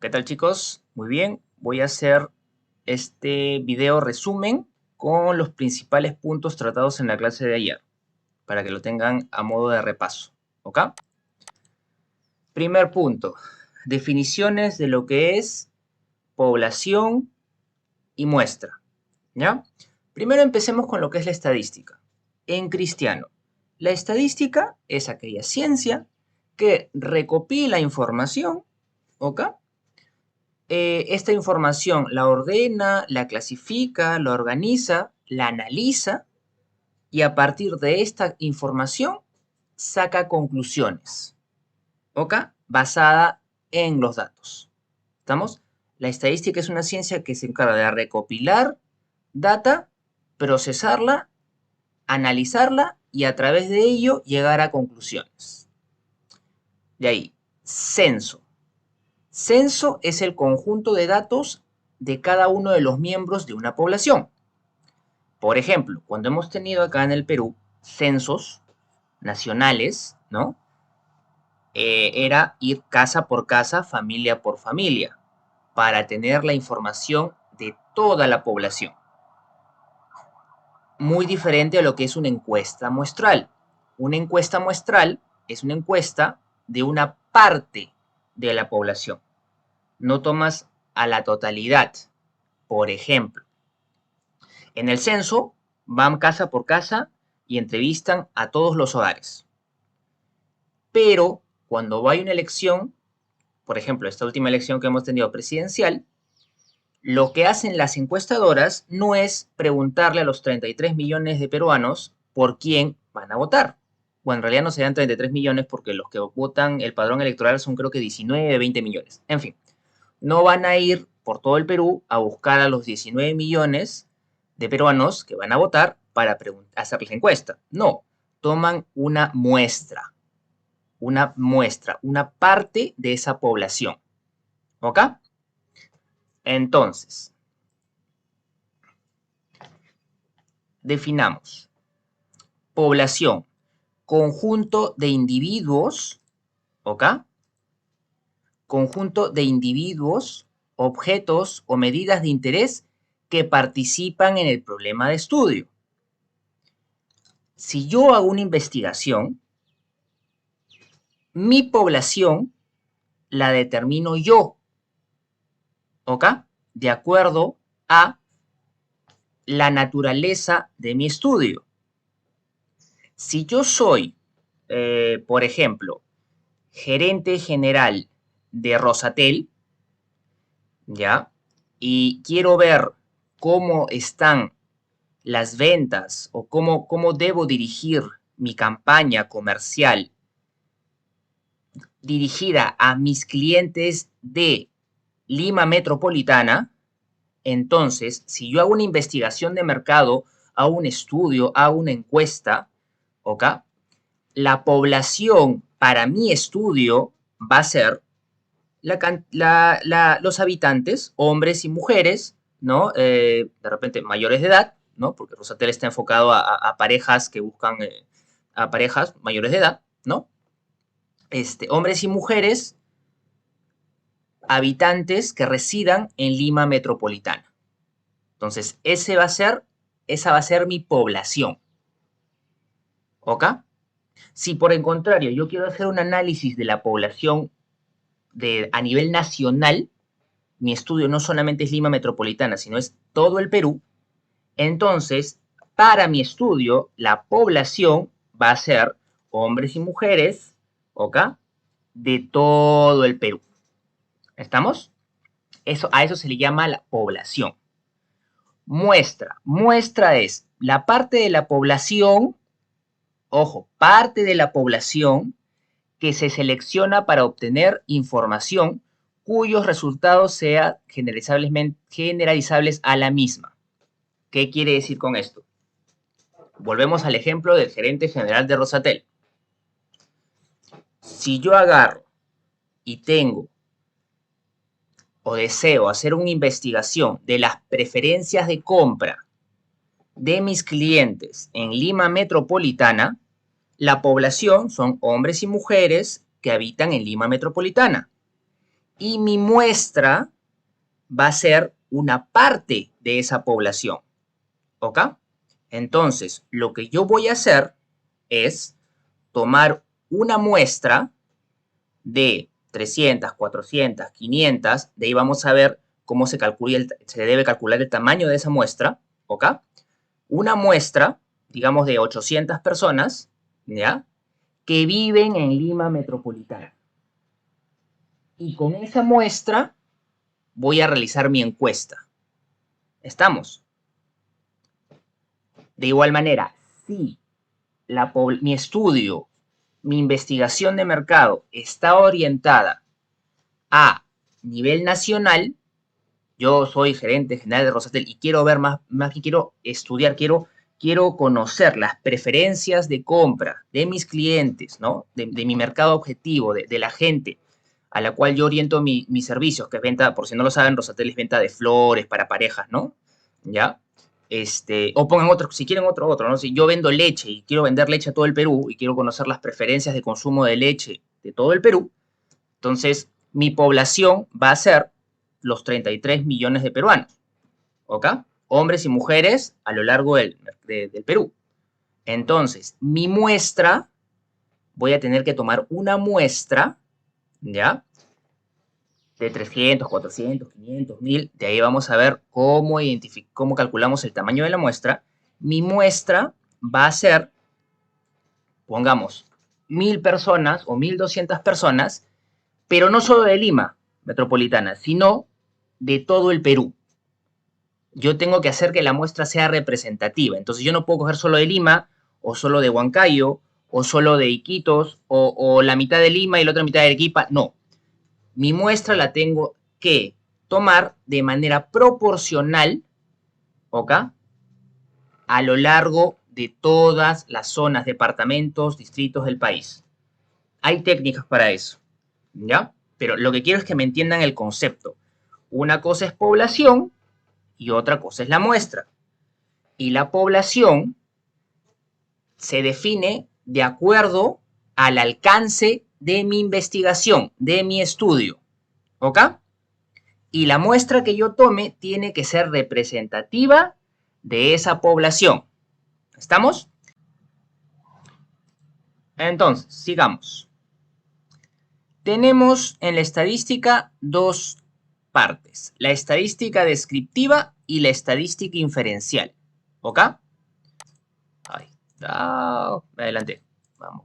¿Qué tal, chicos? Muy bien, voy a hacer este video resumen con los principales puntos tratados en la clase de ayer, para que lo tengan a modo de repaso, ¿ok? Primer punto, definiciones de lo que es población y muestra, ¿ya? Primero empecemos con lo que es la estadística. En cristiano, la estadística es aquella ciencia que recopila información, ¿ok? Esta información la ordena, la clasifica, la organiza, la analiza y a partir de esta información saca conclusiones, ¿ok? Basada en los datos. ¿Estamos? La estadística es una ciencia que se encarga de recopilar data, procesarla, analizarla y a través de ello llegar a conclusiones. De ahí, censo. Censo es el conjunto de datos de cada uno de los miembros de una población. Por ejemplo, cuando hemos tenido acá en el Perú censos nacionales, ¿no? Era ir casa por casa, familia por familia, para tener la información de toda la población. Muy diferente a lo que es una encuesta muestral. Una encuesta muestral es una encuesta de una parte de la población. No tomas a la totalidad. Por ejemplo, en el censo van casa por casa y entrevistan a todos los hogares. Pero cuando hay una elección, por ejemplo, esta última elección que hemos tenido presidencial, lo que hacen las encuestadoras no es preguntarle a los 33 millones de peruanos por quién van a votar. Bueno, en realidad no serían 33 millones porque los que votan el padrón electoral son creo que 19, 20 millones. En fin, no van a ir por todo el Perú a buscar a los 19 millones de peruanos que van a votar para hacerles la encuesta. No, toman una parte de esa población. ¿Ok? Entonces, definamos. Población, conjunto de individuos, ¿ok? Conjunto de individuos, objetos o medidas de interés que participan en el problema de estudio. Si yo hago una investigación, mi población la determino yo, ¿ok? De acuerdo a la naturaleza de mi estudio. Si yo soy, por ejemplo, gerente general de Rosatel, ¿ya? Y quiero ver cómo están las ventas o cómo debo dirigir mi campaña comercial dirigida a mis clientes de Lima Metropolitana, entonces, si yo hago una investigación de mercado, hago un estudio, hago una encuesta, ¿ok? La población para mi estudio va a ser los habitantes, hombres y mujeres, ¿no? De repente mayores de edad, ¿no? Porque Rosatel está enfocado a parejas que buscan, a parejas mayores de edad, ¿no? Hombres y mujeres habitantes que residan en Lima Metropolitana. Entonces, esa va a ser mi población. ¿Ok? Si por el contrario yo quiero hacer un análisis de la población a nivel nacional, mi estudio no solamente es Lima Metropolitana, sino es todo el Perú, entonces, para mi estudio, la población va a ser hombres y mujeres, ¿ok? De todo el Perú. ¿Estamos? A eso se le llama la población. Muestra. Muestra es la parte de la población, ojo, parte de la población que se selecciona para obtener información cuyos resultados sean generalizables a la misma. ¿Qué quiere decir con esto? Volvemos al ejemplo del gerente general de Rosatel. Si yo agarro y tengo o deseo hacer una investigación de las preferencias de compra de mis clientes en Lima Metropolitana, la población son hombres y mujeres que habitan en Lima Metropolitana. y mi muestra va a ser una parte de esa población. ¿Ok? Entonces, lo que yo voy a hacer es tomar una muestra de 300, 400, 500, de ahí vamos a ver cómo se debe calcular el tamaño de esa muestra, ¿ok? Una muestra, digamos, de 800 personas, ¿ya? Que viven en Lima Metropolitana. Y con esa muestra voy a realizar mi encuesta. ¿Estamos? De igual manera, si mi estudio, mi investigación de mercado está orientada a nivel nacional, yo soy gerente general de Rosatel y quiero ver más que quiero estudiar, quiero conocer las preferencias de compra de mis clientes, ¿no? De mi mercado objetivo, de la gente a la cual yo oriento mis servicios, que es venta, por si no lo saben, Rosatel es venta de flores para parejas, ¿no? ¿Ya? O pongan otro, si quieren otro, ¿no? Si yo vendo leche y quiero vender leche a todo el Perú y quiero conocer las preferencias de consumo de leche de todo el Perú, entonces mi población va a ser los 33 millones de peruanos, ¿ok? Hombres y mujeres a lo largo del Perú. Entonces, mi muestra, voy a tener que tomar una muestra, ¿ya? De 300, 400, 500, 1000. De ahí vamos a ver cómo calculamos el tamaño de la muestra. Mi muestra va a ser, pongamos, 1000 personas o 1200 personas, pero no solo de Lima Metropolitana, sino de todo el Perú. Yo tengo que hacer que la muestra sea representativa. Entonces yo no puedo coger solo de Lima, o solo de Huancayo, o solo de Iquitos, o la mitad de Lima y la otra mitad de Arequipa. No. Mi muestra la tengo que tomar de manera proporcional, ¿ok? A lo largo de todas las zonas, departamentos, distritos del país. Hay técnicas para eso, ¿ya? Pero lo que quiero es que me entiendan el concepto. Una cosa es población y otra cosa es la muestra. Y la población se define de acuerdo al alcance de mi investigación, de mi estudio. ¿Ok? Y la muestra que yo tome tiene que ser representativa de esa población. ¿Estamos? Entonces, sigamos. Tenemos en la estadística dos partes, la estadística descriptiva y la estadística inferencial. ¿Ok? Ahí está. Adelante.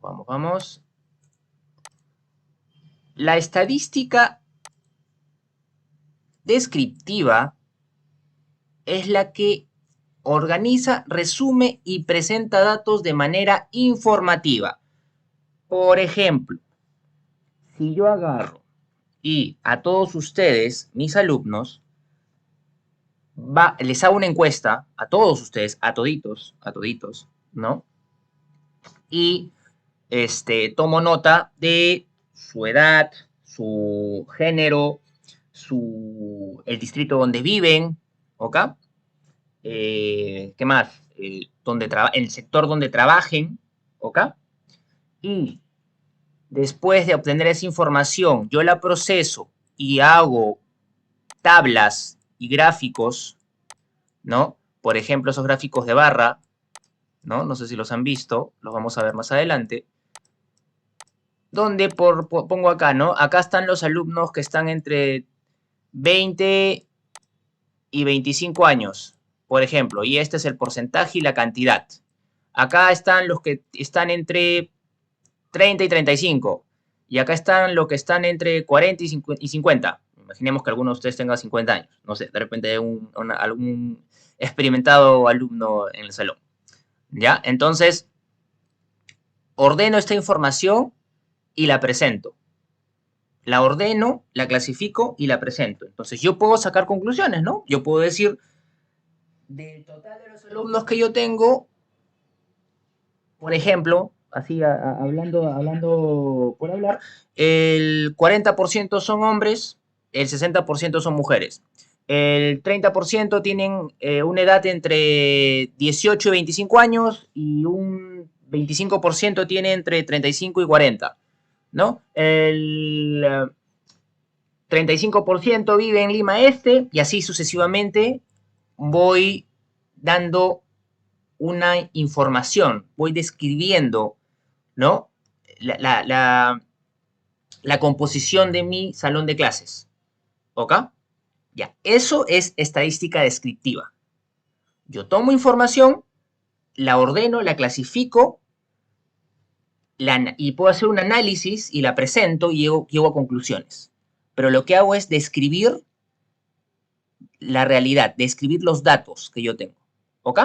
Vamos. La estadística descriptiva es la que organiza, resume y presenta datos de manera informativa. Por ejemplo, si yo agarro y a todos ustedes, mis alumnos, les hago una encuesta, a todos ustedes, a toditos, ¿no? Y tomo nota de su edad, su género, el distrito donde viven, ¿ok? ¿Qué más? El sector donde trabajen, ¿ok? Y después de obtener esa información, yo la proceso y hago tablas y gráficos, ¿no? Por ejemplo, esos gráficos de barra, ¿no? No sé si los han visto, los vamos a ver más adelante. Donde pongo acá, ¿no? Acá están los alumnos que están entre 20 y 25 años, por ejemplo, y este es el porcentaje y la cantidad. Acá están los que están entre 30 y 35, y acá están los que están entre 40 y 50. Imaginemos que alguno de ustedes tenga 50 años, no sé, de repente hay algún experimentado alumno en el salón. ¿Ya? Entonces, ordeno esta información y la presento. La ordeno, la clasifico y la presento. Entonces yo puedo sacar conclusiones, ¿no? Yo puedo decir, del total de los alumnos que yo tengo, por ejemplo, así hablando por hablar, el 40% son hombres, el 60% son mujeres. El 30% tienen una edad entre 18 y 25 años y un 25% tiene entre 35 y 40. ¿No? El 35% vive en Lima Este, y así sucesivamente voy dando una información, voy describiendo, ¿no? La composición de mi salón de clases. ¿Ok? Ya, eso es estadística descriptiva. Yo tomo información, la ordeno, la clasifico y puedo hacer un análisis y la presento y llego a conclusiones. Pero lo que hago es describir la realidad, describir los datos que yo tengo. ¿Ok?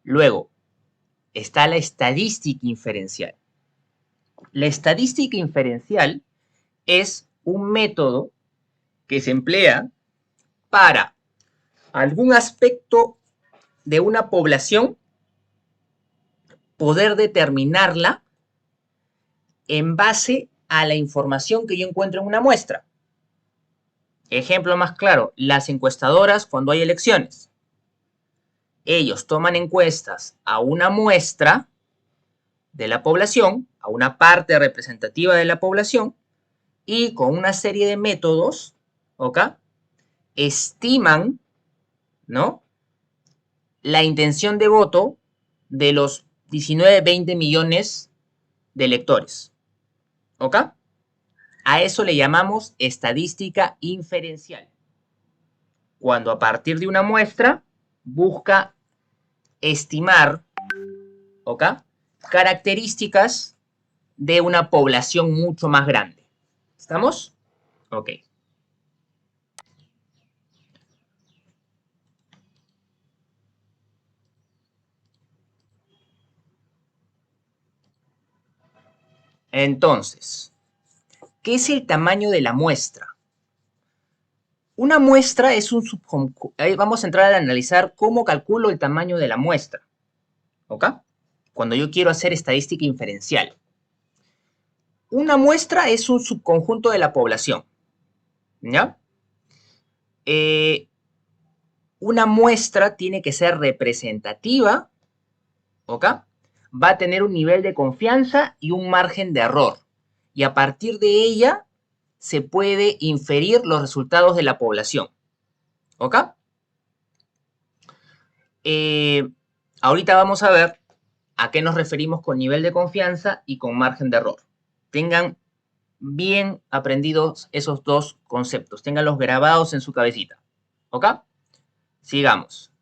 Luego, está la estadística inferencial. La estadística inferencial es un método que se emplea para algún aspecto de una población poder determinarla en base a la información que yo encuentro en una muestra. Ejemplo más claro, las encuestadoras cuando hay elecciones. Ellos toman encuestas a una muestra de la población, a una parte representativa de la población, y con una serie de métodos, ¿ok? Estiman, ¿no? La intención de voto de los 19, 20 millones de electores, ¿ok? A eso le llamamos estadística inferencial. Cuando a partir de una muestra busca estimar, ¿ok? Características de una población mucho más grande. ¿Estamos? Ok. Entonces, ¿qué es el tamaño de la muestra? Una muestra es un subconjunto. Vamos a entrar a analizar cómo calculo el tamaño de la muestra. ¿Ok? Cuando yo quiero hacer estadística inferencial. Una muestra es un subconjunto de la población. ¿Ya? Una muestra tiene que ser representativa. ¿Ok? Va a tener un nivel de confianza y un margen de error. Y a partir de ella se puede inferir los resultados de la población. ¿Ok? Ahorita vamos a ver a qué nos referimos con nivel de confianza y con margen de error. Tengan bien aprendidos esos dos conceptos, ténganlos grabados en su cabecita. ¿Ok? Sigamos.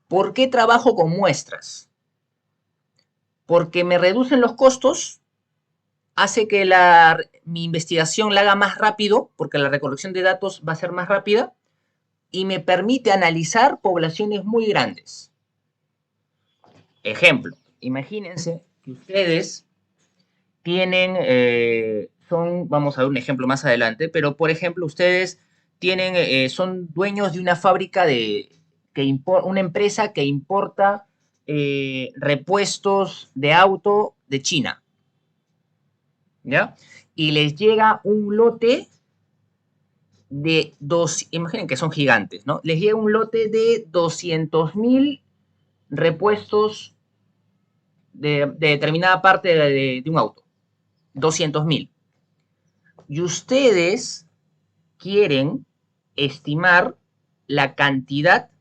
¿Por qué trabajo con muestras? Porque me reducen los costos, hace que mi investigación la haga más rápido, porque la recolección de datos va a ser más rápida, y me permite analizar poblaciones muy grandes. Ejemplo, imagínense que ustedes tienen, vamos a ver un ejemplo más adelante, pero por ejemplo, ustedes son dueños de una fábrica una empresa que importa repuestos de auto de China, ¿ya? Y les llega un lote imaginen que son gigantes, ¿no? Les llega un lote de 200.000 repuestos de determinada parte de un auto. 200.000. Y ustedes quieren estimar la cantidad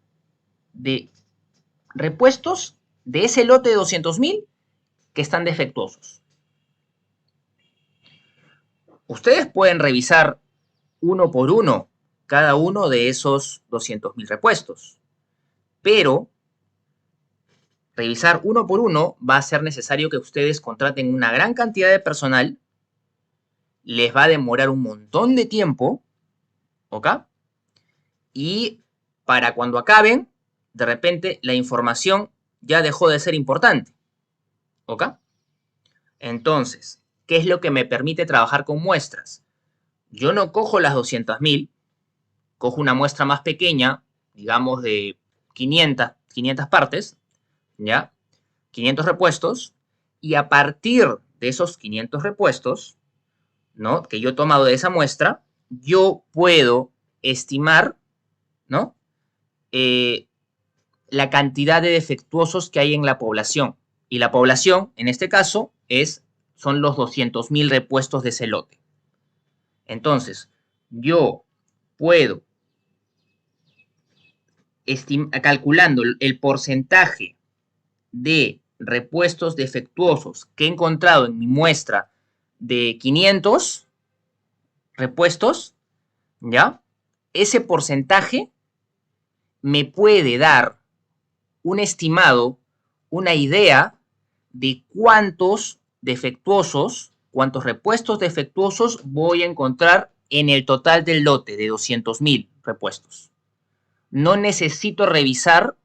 de repuestos de ese lote de 200.000 que están defectuosos. Ustedes pueden revisar uno por uno cada uno de esos 200.000 repuestos, pero revisar uno por uno va a ser necesario que ustedes contraten una gran cantidad de personal, les va a demorar un montón de tiempo, ¿ok? Y para cuando acaben, de repente la información ya dejó de ser importante, ¿ok? Entonces, ¿qué es lo que me permite trabajar con muestras? Yo no cojo las 200.000, cojo una muestra más pequeña, digamos de 500 partes, ¿ya? 500 repuestos, y a partir de esos 500 repuestos, ¿no? Que yo he tomado de esa muestra, yo puedo estimar, ¿no? La cantidad de defectuosos que hay en la población. Y la población, en este caso, son los 200.000 repuestos de ese lote. Entonces, yo puedo, calculando el porcentaje de repuestos defectuosos que he encontrado en mi muestra de 500 repuestos, ¿ya? Ese porcentaje me puede dar un estimado, una idea de cuántos defectuosos, cuántos repuestos defectuosos voy a encontrar en el total del lote de 200.000 repuestos. No necesito revisar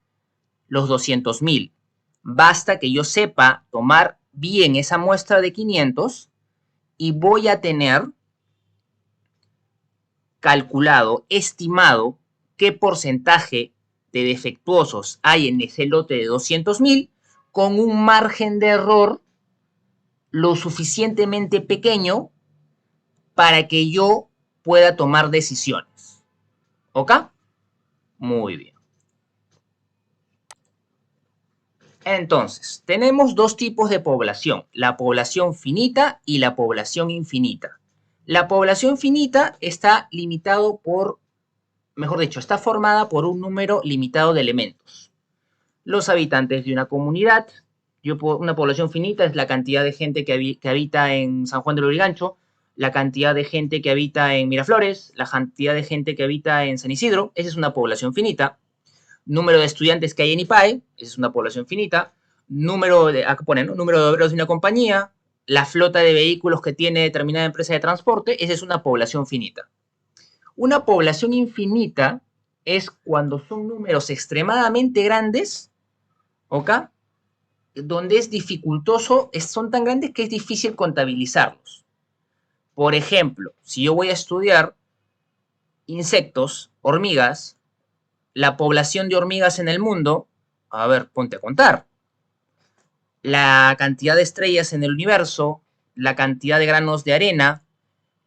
los 200.000. Basta que yo sepa tomar bien esa muestra de 500 y voy a tener calculado, estimado, qué porcentaje de defectuosos hay en ese lote de 200.000 con un margen de error lo suficientemente pequeño para que yo pueda tomar decisiones. ¿Ok? Muy bien. Entonces, tenemos dos tipos de población, la población finita y la población infinita. La población finita está limitado por, mejor dicho, está formada por un número limitado de elementos. Los habitantes de una comunidad, una población finita es la cantidad de gente que habita en San Juan del Lurigancho, la cantidad de gente que habita en Miraflores, la cantidad de gente que habita en San Isidro, esa es una población finita. Número de estudiantes que hay en IPAE, esa es una población finita. Acá ponen, ¿no? Número de obreros de una compañía, la flota de vehículos que tiene determinada empresa de transporte, esa es una población finita. Una población infinita es cuando son números extremadamente grandes, ¿ok? Donde es dificultoso, son tan grandes que es difícil contabilizarlos. Por ejemplo, si yo voy a estudiar insectos, hormigas, la población de hormigas en el mundo, a ver, ponte a contar. La cantidad de estrellas en el universo, la cantidad de granos de arena,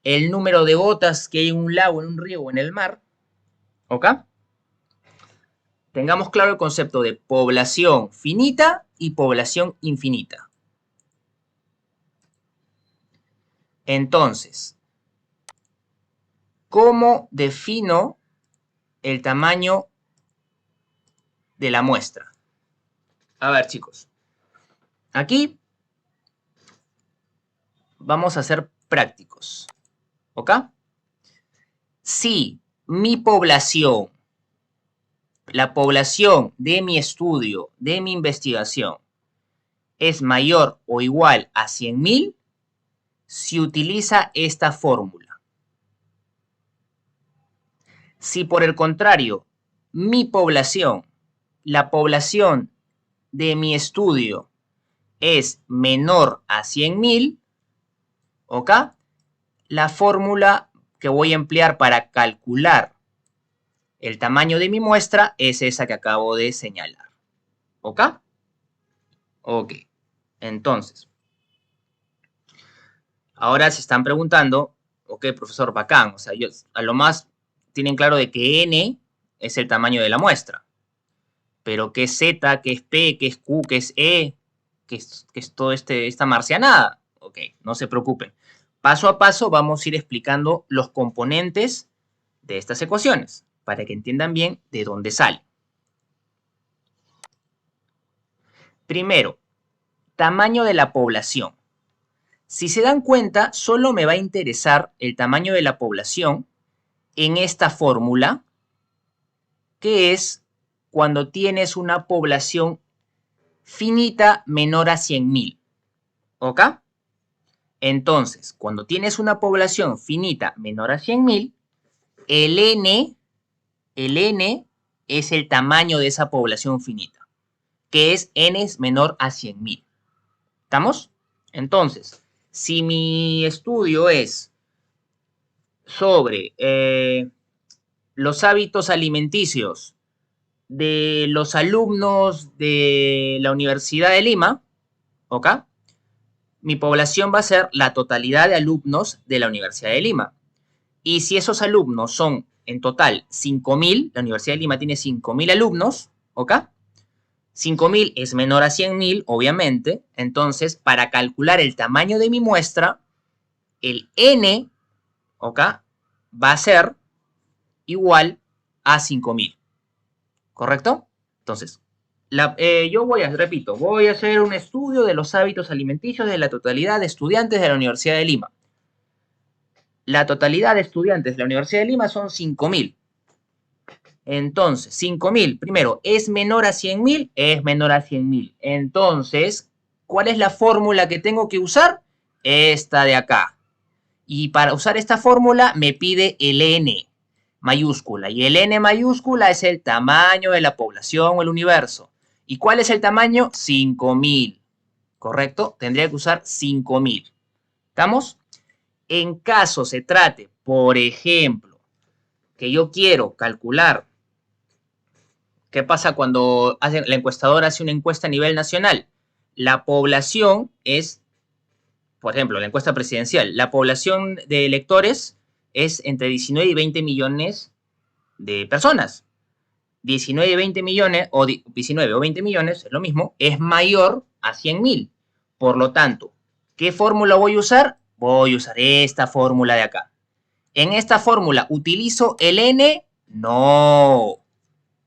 el número de gotas que hay en un lago, en un río o en el mar, ¿ok? Tengamos claro el concepto de población finita y población infinita. Entonces, ¿cómo defino el tamaño de la muestra? A ver, chicos. Aquí vamos a ser prácticos, ¿ok? Si mi población, la población de mi estudio, de mi investigación, es mayor o igual a 100.000, se utiliza esta fórmula. Si por el contrario, mi población, la población de mi estudio es menor a 100.000, ¿ok? La fórmula que voy a emplear para calcular el tamaño de mi muestra es esa que acabo de señalar. ¿Ok? Ok. Entonces, ahora se están preguntando, ok, profesor, bacán, o sea, a lo más tienen claro de que n es el tamaño de la muestra, pero ¿qué es z, qué es p, qué es q, qué es e, qué es toda esta marcianada? Ok, no se preocupen. Paso a paso vamos a ir explicando los componentes de estas ecuaciones para que entiendan bien de dónde salen. Primero, tamaño de la población. Si se dan cuenta, solo me va a interesar el tamaño de la población en esta fórmula, que es cuando tienes una población finita menor a 100.000. ¿Ok? Entonces, cuando tienes una población finita menor a 100.000, el n es el tamaño de esa población finita, que es n es menor a 100.000. ¿Estamos? Entonces, si mi estudio es sobre los hábitos alimenticios de los alumnos de la Universidad de Lima, ¿ok? Mi población va a ser la totalidad de alumnos de la Universidad de Lima. Y si esos alumnos son en total 5.000, la Universidad de Lima tiene 5.000 alumnos, ¿ok? 5.000 es menor a 100.000, obviamente. Entonces, para calcular el tamaño de mi muestra, el n ¿ok? Va a ser igual a 5.000, ¿correcto? Entonces, yo repito, voy a hacer un estudio de los hábitos alimenticios de la totalidad de estudiantes de la Universidad de Lima. La totalidad de estudiantes de la Universidad de Lima son 5.000. Entonces, 5.000, primero, ¿es menor a 100.000? Es menor a 100.000. Entonces, ¿cuál es la fórmula que tengo que usar? Esta de acá. Y para usar esta fórmula me pide el N mayúscula. Y el N mayúscula es el tamaño de la población o el universo. ¿Y cuál es el tamaño? 5.000. ¿Correcto? Tendría que usar 5.000. ¿Estamos? En caso se trate, por ejemplo, que yo quiero calcular qué pasa cuando la encuestadora hace una encuesta a nivel nacional. La población es, por ejemplo, la encuesta presidencial, la población de electores es entre 19 y 20 millones de personas. 19 y 20 millones, o 19 o 20 millones, es lo mismo, es mayor a 100.000. Por lo tanto, ¿qué fórmula voy a usar? Voy a usar esta fórmula de acá. ¿En esta fórmula utilizo el N? No.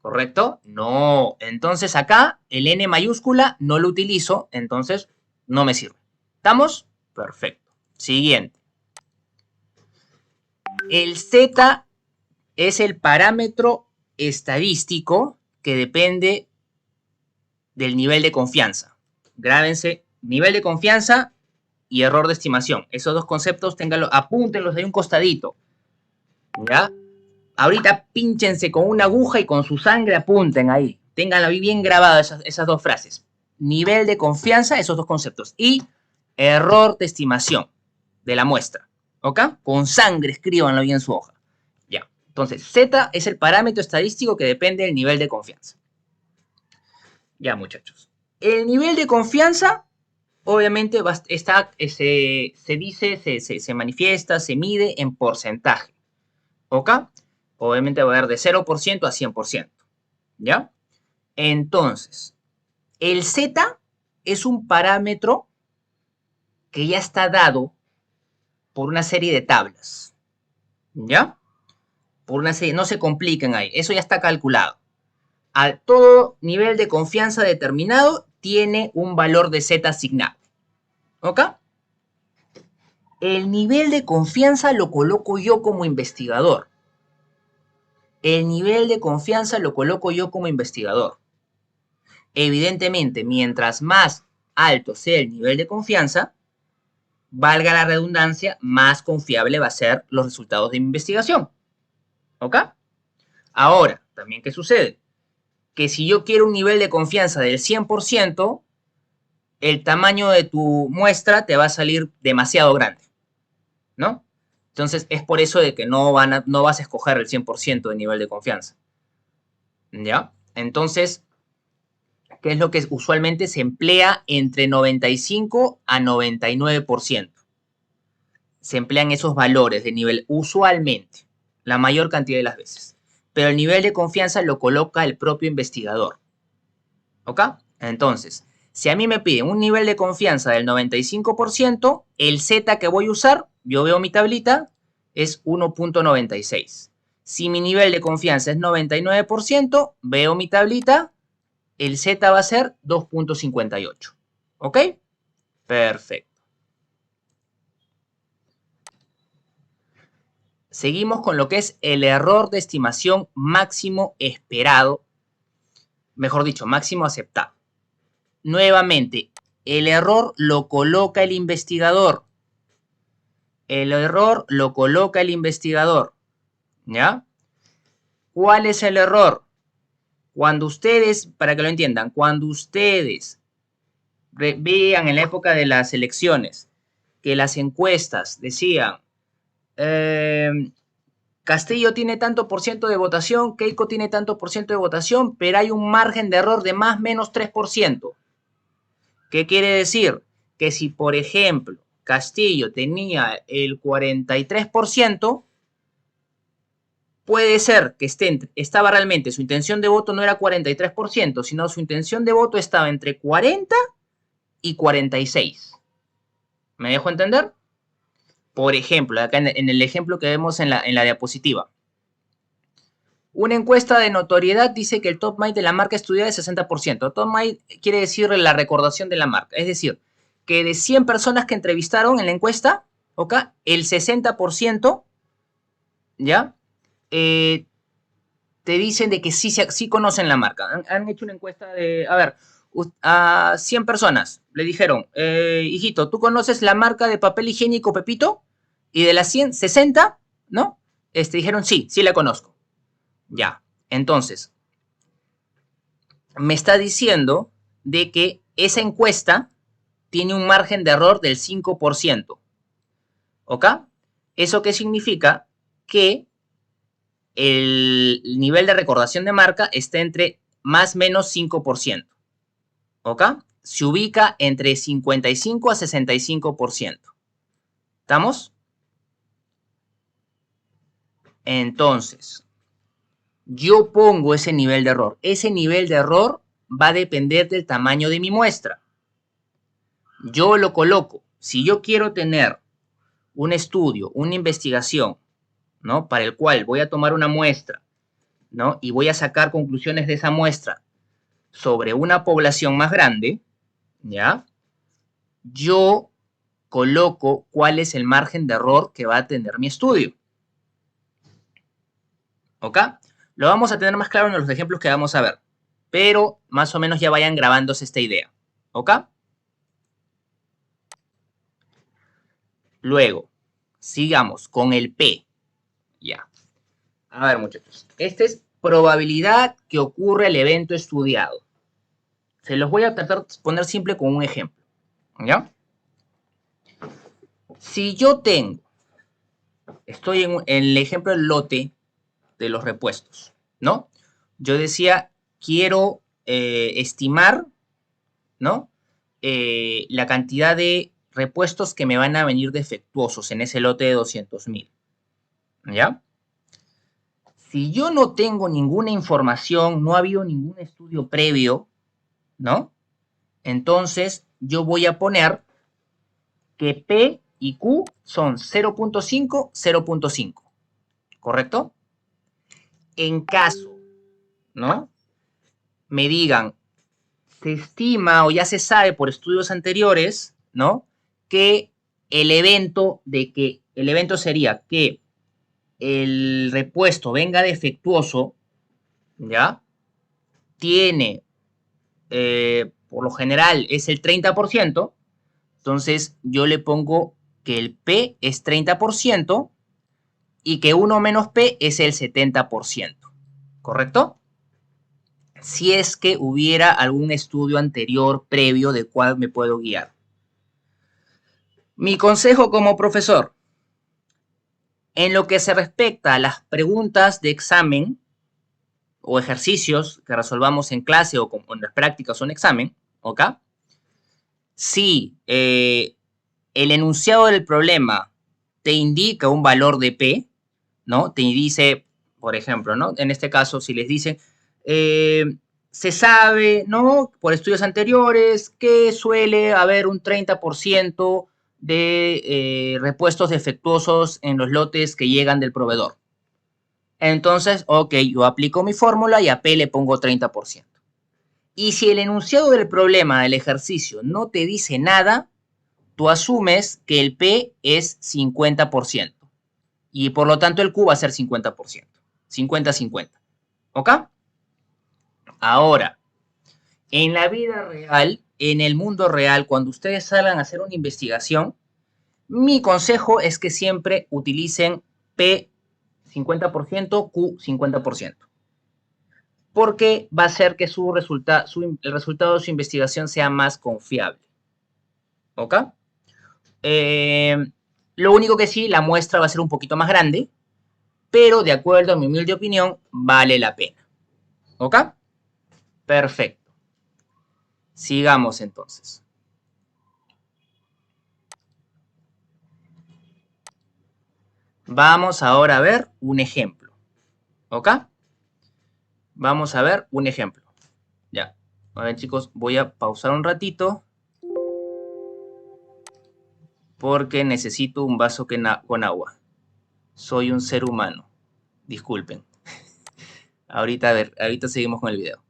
¿Correcto? No. Entonces acá el N mayúscula no lo utilizo, entonces no me sirve. ¿Estamos? Perfecto. Siguiente. El Z es el parámetro estadístico que depende del nivel de confianza. Grábense, nivel de confianza y error de estimación. Esos dos conceptos, ténganlos, apúntenlos de un costadito. ¿Ya? Ahorita pínchense con una aguja y con su sangre apunten ahí. Ténganlo bien grabado esas dos frases. Nivel de confianza, esos dos conceptos. Y error de estimación de la muestra. ¿Ok? Con sangre escríbanlo bien en su hoja. Ya. Entonces, Z es el parámetro estadístico que depende del nivel de confianza. Ya, muchachos. El nivel de confianza, obviamente, se manifiesta, se mide en porcentaje. ¿Ok? Obviamente va a haber de 0% a 100%. ¿Ya? Entonces, el Z es un parámetro que ya está dado por una serie de tablas. ¿Ya? Por una serie, no se compliquen ahí, eso ya está calculado. A todo nivel de confianza determinado tiene un valor de Z asignado. ¿Ok? El nivel de confianza lo coloco yo como investigador. El nivel de confianza lo coloco yo como investigador. Evidentemente, mientras más alto sea el nivel de confianza, valga la redundancia, más confiable va a ser los resultados de mi investigación. ¿Ok? Ahora, también, ¿qué sucede? Que si yo quiero un nivel de confianza del 100%, el tamaño de tu muestra te va a salir demasiado grande, ¿no? Entonces, es por eso de que no vas a escoger el 100% de nivel de confianza. ¿Ya? Entonces, ¿qué es lo que usualmente se emplea entre 95 a 99%? Se emplean esos valores de nivel usualmente, la mayor cantidad de las veces. Pero el nivel de confianza lo coloca el propio investigador. ¿Ok? Entonces, si a mí me piden un nivel de confianza del 95%, el Z que voy a usar, yo veo mi tablita, es 1.96. Si mi nivel de confianza es 99%, veo mi tablita, el Z va a ser 2.58. ¿Ok? Perfecto. Seguimos con lo que es el error de estimación máximo esperado, mejor dicho, máximo aceptado. Nuevamente, el error lo coloca el investigador. El error lo coloca el investigador. ¿Ya? ¿Cuál es el error? Cuando ustedes, para que lo entiendan, cuando ustedes vean en la época de las elecciones que las encuestas decían Castillo tiene tanto por ciento de votación, Keiko tiene tanto por ciento de votación, pero hay un margen de error de más o menos 3%. ¿Qué quiere decir? Que si, por ejemplo, Castillo tenía el 43%, puede ser que estaba realmente, su intención de voto no era 43%, sino su intención de voto estaba entre 40 y 46. ¿Me dejo entender? Por ejemplo, acá en el ejemplo que vemos en la diapositiva. Una encuesta de notoriedad dice que el top mind de la marca estudiada es 60%. Top mind quiere decir la recordación de la marca. Es decir, que de 100 personas que entrevistaron en la encuesta, ¿ok? El 60%, ¿ya? Te dicen de que sí conocen la marca. Han hecho una encuesta de, a ver, a 100 personas le dijeron, hijito, ¿tú conoces la marca de papel higiénico Pepito? Y de las 100, 60, ¿no? Dijeron, sí la conozco. Ya, entonces, me está diciendo de que esa encuesta tiene un margen de error del 5%. ¿Ok? ¿Eso qué significa? Que el nivel de recordación de marca está entre más o menos 5%. ¿Ok? Se ubica entre 55 a 65%. ¿Estamos? Entonces, yo pongo ese nivel de error. Ese nivel de error va a depender del tamaño de mi muestra. Yo lo coloco. Si yo quiero tener un estudio, una investigación, ¿no? Para el cual voy a tomar una muestra, ¿no? Y voy a sacar conclusiones de esa muestra sobre una población más grande, ¿ya? Yo coloco cuál es el margen de error que va a tener mi estudio. ¿Ok? Lo vamos a tener más claro en los ejemplos que vamos a ver, pero más o menos ya vayan grabándose esta idea. ¿Ok? Luego, sigamos con el P. Ya. A ver, muchachos. Esta es probabilidad que ocurra el evento estudiado. Se los voy a tratar de poner simple con un ejemplo. ¿Ya? Si yo tengo, estoy en el ejemplo del lote de los repuestos, ¿no? Yo decía, quiero estimar, ¿no? La cantidad de repuestos que me van a venir defectuosos en ese lote de 200.000, ¿ya? Si yo no tengo ninguna información, no ha habido ningún estudio previo, ¿no? Entonces yo voy a poner que P y Q son 0.5, 0.5, ¿correcto? En caso, ¿no? Me digan, se estima o ya se sabe por estudios anteriores, ¿no? Que el evento sería que el repuesto venga defectuoso, ¿ya? Tiene, por lo general, es el 30%, entonces yo le pongo que el P es 30% y que 1 menos P es el 70%, ¿correcto? Si es que hubiera algún estudio anterior previo del cual me puedo guiar. Mi consejo como profesor, en lo que se respecta a las preguntas de examen o ejercicios que resolvamos en clase o en las prácticas o en examen, ¿ok? Si el enunciado del problema te indica un valor de P, ¿no? Te dice, por ejemplo, ¿no? En este caso, si les dicen, se sabe, ¿no? Por estudios anteriores, que suele haber un 30% de repuestos defectuosos en los lotes que llegan del proveedor. Entonces, ok, yo aplico mi fórmula y a P le pongo 30%. Y si el enunciado del problema del ejercicio no te dice nada, tú asumes que el P es 50%. Y por lo tanto el Q va a ser 50%. 50-50. ¿Ok? Ahora, en la vida real, en el mundo real, cuando ustedes salgan a hacer una investigación, mi consejo es que siempre utilicen P 50%, Q 50%. Porque va a hacer que el resultado de su investigación sea más confiable. ¿Ok? Lo único que sí, la muestra va a ser un poquito más grande, pero de acuerdo a mi humilde opinión, vale la pena. ¿Ok? Perfecto. Sigamos entonces. Vamos ahora a ver un ejemplo. ¿Ok? Vamos a ver un ejemplo. Ya. A ver, chicos, voy a pausar un ratito. porque necesito un vaso con agua. Soy un ser humano. Disculpen. Ahorita, a ver, ahorita seguimos con el video.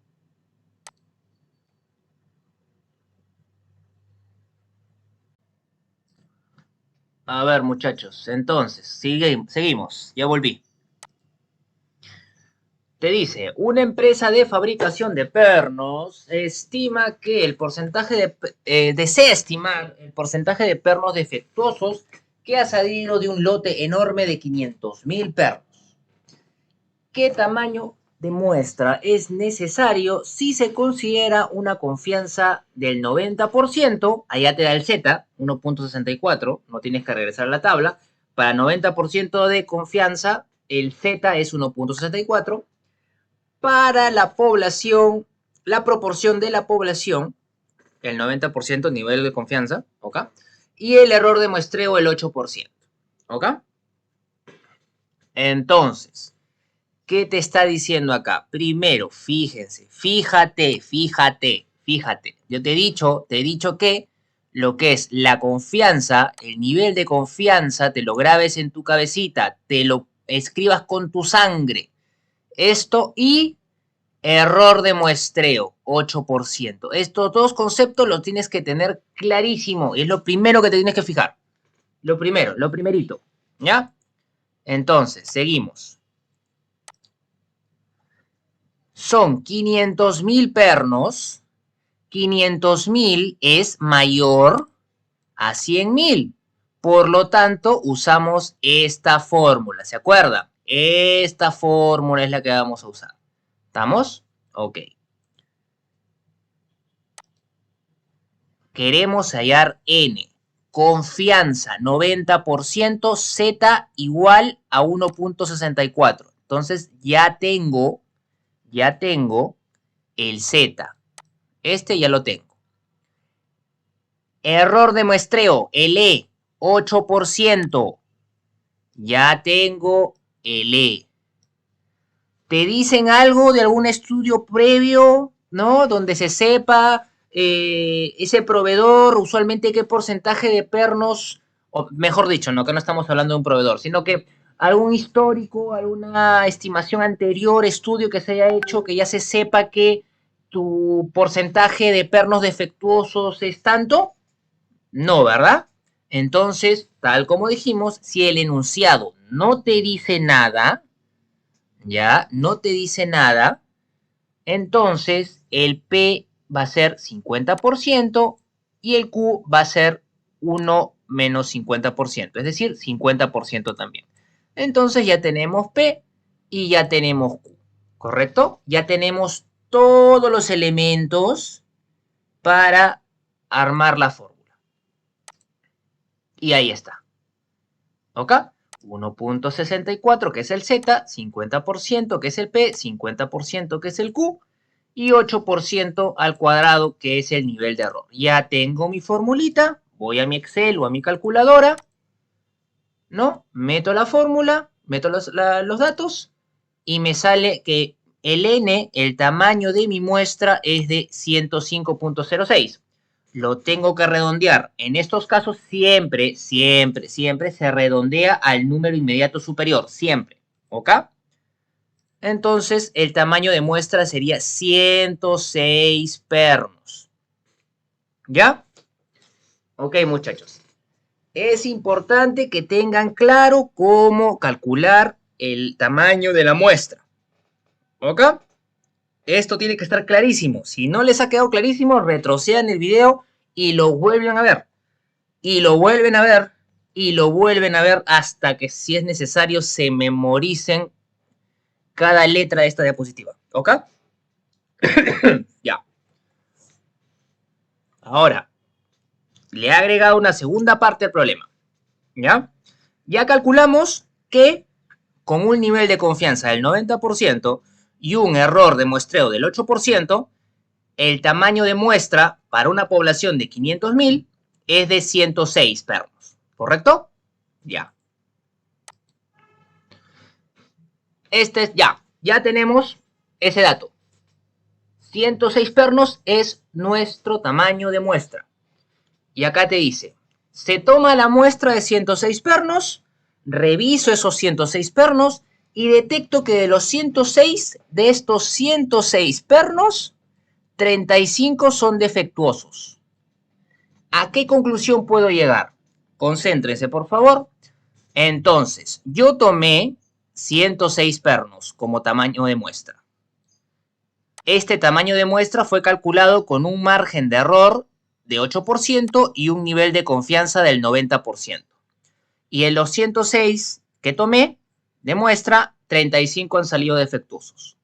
A ver, muchachos, entonces, seguimos. Ya volví. Te dice, una empresa de fabricación de pernos estima que el porcentaje desea estimar el porcentaje de pernos defectuosos que ha salido de un lote enorme de 500.000 pernos. ¿Qué tamaño de muestra es necesario si se considera una confianza del 90%? Allá te da el Z, 1.64, no tienes que regresar a la tabla. Para 90% de confianza, el Z es 1.64. Para la población, la proporción de la población, el 90% nivel de confianza, ¿ok? Y el error de muestreo, el 8%, ¿ok? Entonces, ¿qué te está diciendo acá? Primero, fíjense, fíjate. Yo te he dicho que lo que es la confianza, el nivel de confianza, te lo grabes en tu cabecita, te lo escribas con tu sangre. Esto y error de muestreo, 8%. Estos dos conceptos los tienes que tener clarísimo. Es lo primero que te tienes que fijar. Lo primerito. ¿Ya? Entonces, seguimos. Son 500.000 pernos. 500.000 es mayor a 100.000. Por lo tanto, usamos esta fórmula. ¿Se acuerdan? Esta fórmula es la que vamos a usar. ¿Estamos? Ok. Queremos hallar N. Confianza, 90%, Z igual a 1.64. Entonces ya tengo el Z. Este ya lo tengo. Error de muestreo, el E, 8%. Ya tengo el E. ¿Te dicen algo de algún estudio previo, ¿no? Donde se sepa ese proveedor, usualmente qué porcentaje de pernos, o mejor dicho, no que no estamos hablando de un proveedor, sino que algún histórico, alguna estimación anterior, estudio que se haya hecho, que ya se sepa que tu porcentaje de pernos defectuosos es tanto? No, ¿verdad? Entonces, tal como dijimos, si el enunciado no te dice nada, ya no te dice nada, entonces el P va a ser 50% y el Q va a ser 1 menos 50%, es decir, 50% también. Entonces ya tenemos P y ya tenemos Q, ¿correcto? Ya tenemos todos los elementos para armar la fórmula. Y ahí está. ¿Ok? 1.64 que es el Z, 50% que es el P, 50% que es el Q y 8% al cuadrado que es el nivel de error. Ya tengo mi formulita, voy a mi Excel o a mi calculadora, ¿no? Meto la fórmula, meto los datos y me sale que el N, el tamaño de mi muestra es de 105.06. Lo tengo que redondear. En estos casos siempre se redondea al número inmediato superior, siempre, ¿ok? Entonces el tamaño de muestra sería 106 pernos. ¿Ya? Ok, muchachos. Es importante que tengan claro cómo calcular el tamaño de la muestra. ¿Ok? Esto tiene que estar clarísimo. Si no les ha quedado clarísimo, retrocedan el video y lo vuelven a ver. Y lo vuelven a ver. Y lo vuelven a ver hasta que, si es necesario, se memoricen cada letra de esta diapositiva. ¿Ok? Ya. Ahora, le he agregado una segunda parte al problema. ¿Ya? Ya calculamos que con un nivel de confianza del 90% y un error de muestreo del 8%, el tamaño de muestra para una población de 500.000 es de 106 pernos. ¿Correcto? Ya. Ya tenemos ese dato. 106 pernos es nuestro tamaño de muestra. Y acá te dice, Se toma la muestra de 106 pernos, reviso esos 106 pernos y detecto que de estos 106 pernos, 35 son defectuosos. ¿A qué conclusión puedo llegar? Concéntrense, por favor. Entonces, yo tomé 106 pernos como tamaño de muestra. Este tamaño de muestra fue calculado con un margen de error de 8% y un nivel de confianza del 90%. Y en los 106 que tomé de muestra, 35 han salido defectuosos.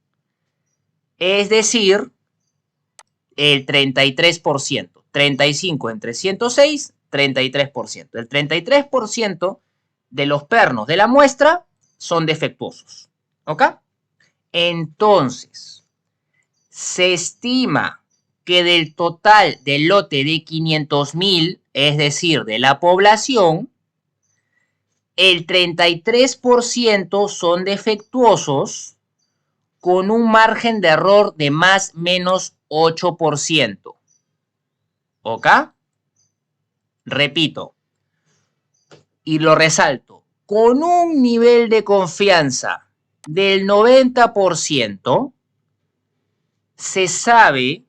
Es decir, el 33%. 35 entre 106, 33%. El 33% de los pernos de la muestra son defectuosos. ¿Ok? Entonces, se estima que del total del lote de 500.000, es decir, de la población, el 33% son defectuosos con un margen de error de más o menos 8%. ¿Ok? Repito, y lo resalto, con un nivel de confianza del 90%, se sabe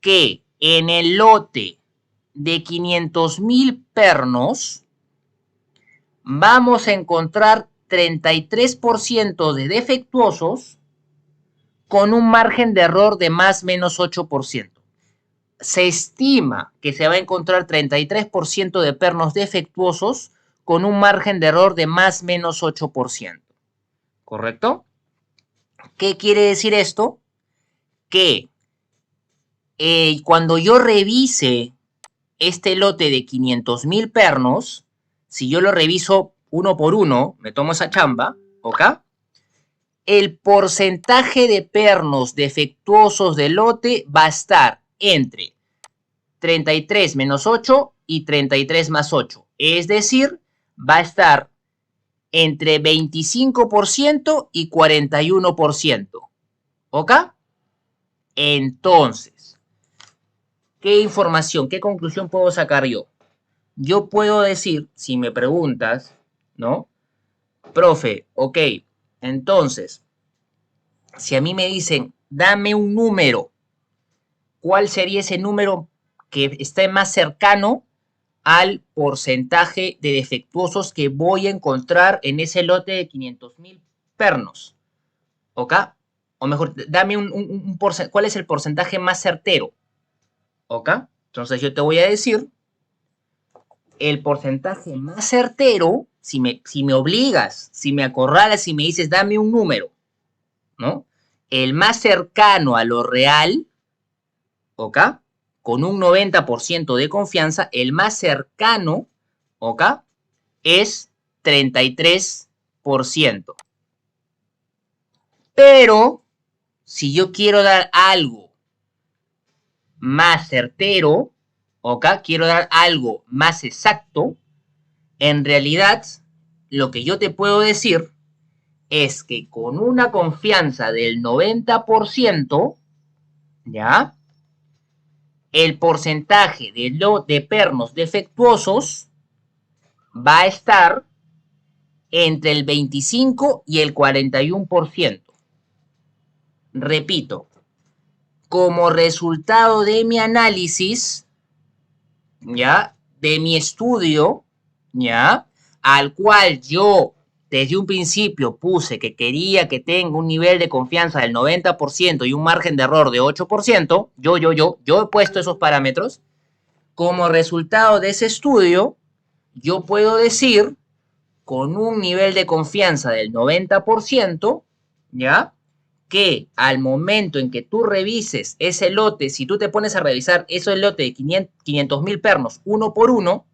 que en el lote de 500.000 pernos vamos a encontrar 33% de defectuosos con un margen de error de más o menos 8%. Se estima que se va a encontrar 33% de pernos defectuosos con un margen de error de más o menos 8%. ¿Correcto? ¿Qué quiere decir esto? Que cuando yo revise este lote de 500.000 pernos, si yo lo reviso uno por uno, me tomo esa chamba, ¿ok? El porcentaje de pernos defectuosos del lote va a estar entre 33 menos 8 y 33 más 8. Es decir, va a estar entre 25% y 41%. ¿Ok? Entonces, ¿qué información, qué conclusión puedo sacar yo? Yo puedo decir, si me preguntas, ¿no? Profe, ok, entonces, si a mí me dicen, dame un número, ¿cuál sería ese número que esté más cercano al porcentaje de defectuosos que voy a encontrar en ese lote de 500.000 pernos? ¿Ok? O mejor, dame un porcentaje, ¿cuál es el porcentaje más certero? ¿Ok? Entonces yo te voy a decir el porcentaje más certero, si me obligas, si me acorralas, si me dices, dame un número, ¿no? El más cercano a lo real, ¿ok? Con un 90% de confianza, el más cercano, ¿ok? Es 33%. Pero, si yo quiero dar algo más certero, ¿ok? Quiero dar algo más exacto, en realidad, lo que yo te puedo decir es que con una confianza del 90%, ¿ya? El porcentaje de pernos defectuosos va a estar entre el 25 y el 41%. Repito, como resultado de mi análisis, ¿ya? De mi estudio, ¿ya? Al cual yo desde un principio puse que quería que tenga un nivel de confianza del 90% y un margen de error de 8%, yo he puesto esos parámetros. Como resultado de ese estudio, yo puedo decir, con un nivel de confianza del 90%, ¿ya? Que al momento en que tú revises ese lote, si tú te pones a revisar ese lote de 500.000 pernos uno por uno,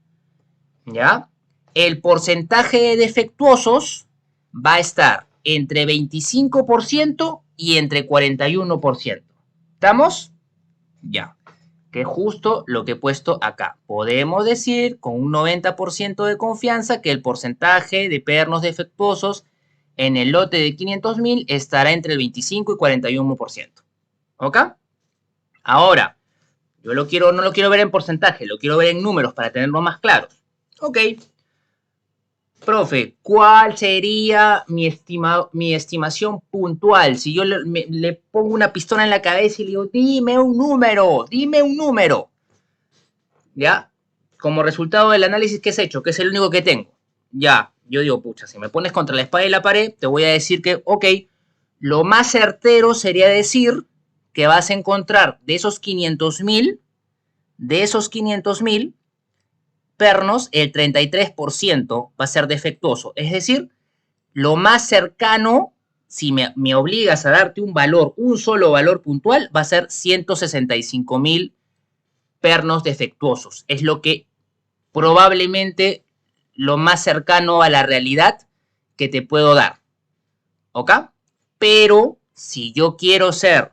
¿ya? El porcentaje de defectuosos va a estar entre 25% y entre 41%. ¿Estamos? Ya. Que es justo lo que he puesto acá. Podemos decir con un 90% de confianza que el porcentaje de pernos defectuosos en el lote de 500.000 estará entre el 25 y 41%. ¿Ok? Ahora, yo no lo quiero ver en porcentaje, lo quiero ver en números para tenerlo más claros. Ok. Profe, ¿cuál sería mi estimación puntual? Si yo le pongo una pistola en la cabeza y le digo, dime un número, ¿ya? Como resultado del análisis que has hecho, que es el único que tengo, ya, yo digo, pucha, si me pones contra la espada y la pared, te voy a decir que, ok, lo más certero sería decir que vas a encontrar de esos 500.000 pernos, el 33% va a ser defectuoso. Es decir, lo más cercano, si me obligas a darte un valor, un solo valor puntual, va a ser 165.000 pernos defectuosos. Es lo que probablemente lo más cercano a la realidad que te puedo dar. ¿Ok? Pero si yo quiero ser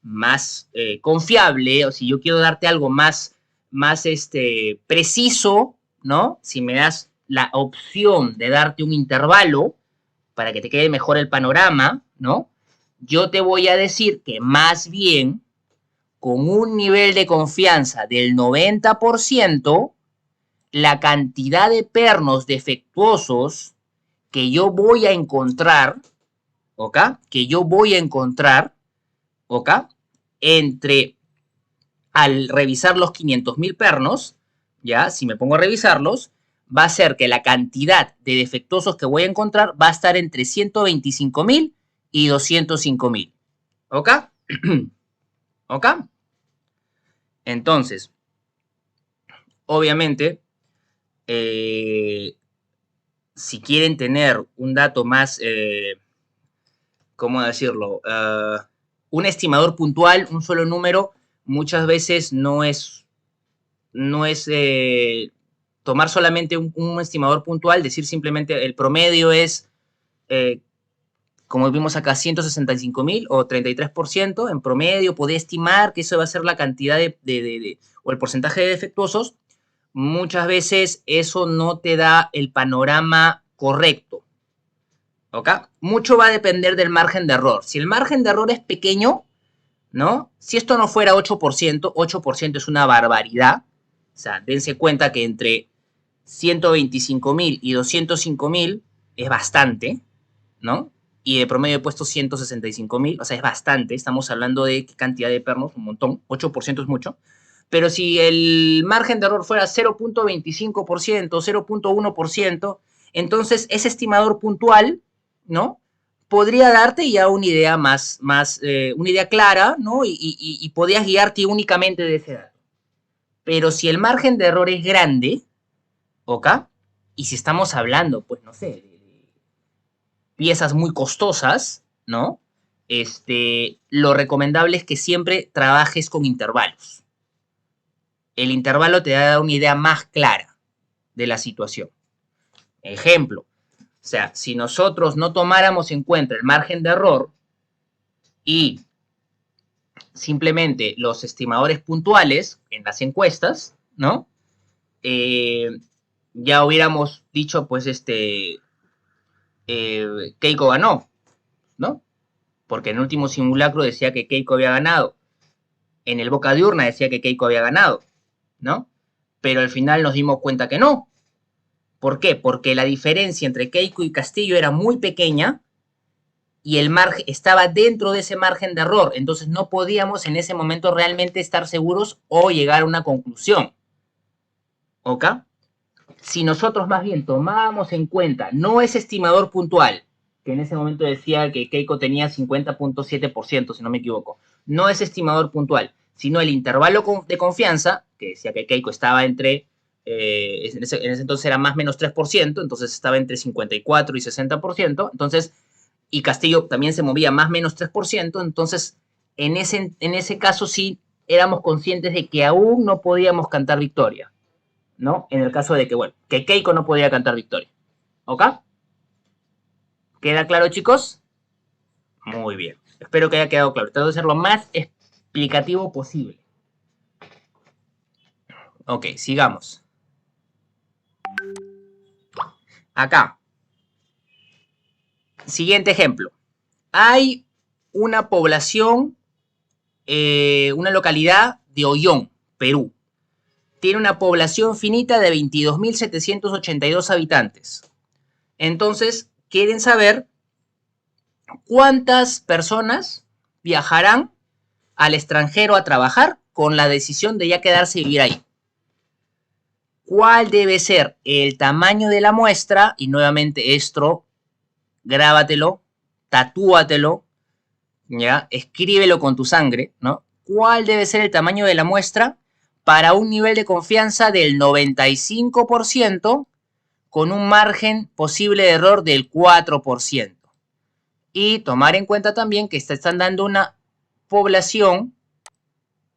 más confiable o si yo quiero darte algo más preciso, ¿no? Si me das la opción de darte un intervalo para que te quede mejor el panorama, ¿no? Yo te voy a decir que más bien con un nivel de confianza del 90%, la cantidad de pernos defectuosos que yo voy a encontrar, ¿ok? Que yo voy a encontrar, ¿ok? Entre al revisar los 500.000 pernos, ya, si me pongo a revisarlos, va a ser que la cantidad de defectuosos que voy a encontrar va a estar entre 125.000 y 205.000. ¿Ok? ¿Ok? Entonces, obviamente, eh, si quieren tener un dato más, ¿cómo decirlo? Un estimador puntual, un solo número, muchas veces no es tomar solamente un estimador puntual, decir simplemente el promedio es, eh, como vimos acá, 165.000 o 33% en promedio, podría estimar que eso va a ser la cantidad o el porcentaje de defectuosos. Muchas veces eso no te da el panorama correcto. ¿Ok? Mucho va a depender del margen de error. Si el margen de error es pequeño, ¿no? Si esto no fuera 8% es una barbaridad. O sea, dense cuenta que entre 125.000 y 205.000 es bastante, ¿no? Y de promedio he puesto 165.000, o sea, es bastante. Estamos hablando de qué cantidad de pernos, un montón. 8% es mucho. Pero si el margen de error fuera 0.25%, 0.1%, entonces ese estimador puntual, ¿no? Podría darte ya una idea una idea clara, ¿no? Y podías guiarte únicamente de ese dato. Pero si el margen de error es grande, ¿ok? Y si estamos hablando, pues no sé, de piezas muy costosas, ¿no? Lo recomendable es que siempre trabajes con intervalos. El intervalo te da una idea más clara de la situación. Ejemplo, o sea, si nosotros no tomáramos en cuenta el margen de error y simplemente los estimadores puntuales en las encuestas, ¿no? Eh, ya hubiéramos dicho, pues, Keiko ganó, ¿no? Porque en el último simulacro decía que Keiko había ganado. En el Boca de Urna decía que Keiko había ganado, ¿no? Pero al final nos dimos cuenta que no. ¿Por qué? Porque la diferencia entre Keiko y Castillo era muy pequeña y el margen estaba dentro de ese margen de error. Entonces no podíamos en ese momento realmente estar seguros o llegar a una conclusión. ¿Ok? Si nosotros más bien tomábamos en cuenta no ese estimador puntual, que en ese momento decía que Keiko tenía 50.7%, si no me equivoco, no ese estimador puntual, sino el intervalo de confianza, que decía que Keiko estaba en ese entonces era más o menos 3%, entonces estaba entre 54 y 60%, entonces, y Castillo también se movía más o menos 3%, entonces en ese caso sí éramos conscientes de que aún no podíamos cantar victoria, ¿no? En el caso de que, bueno, que Keiko no podía cantar victoria. ¿Ok? ¿Queda claro, chicos? Muy bien. Espero que haya quedado claro. Trato de ser lo más explicativo posible. Ok, sigamos. Acá. Siguiente ejemplo. Hay una población, una localidad de Ollón, Perú. tiene una población finita de 22.782 habitantes. Entonces, quieren saber cuántas personas viajarán al extranjero a trabajar con la decisión de ya quedarse y vivir ahí. ¿Cuál debe ser el tamaño de la muestra? Y nuevamente esto, grábatelo, tatúatelo, ¿ya? Escríbelo con tu sangre, ¿no? ¿Cuál debe ser el tamaño de la muestra para un nivel de confianza del 95% con un margen posible de error del 4%? Y tomar en cuenta también que están dando una población,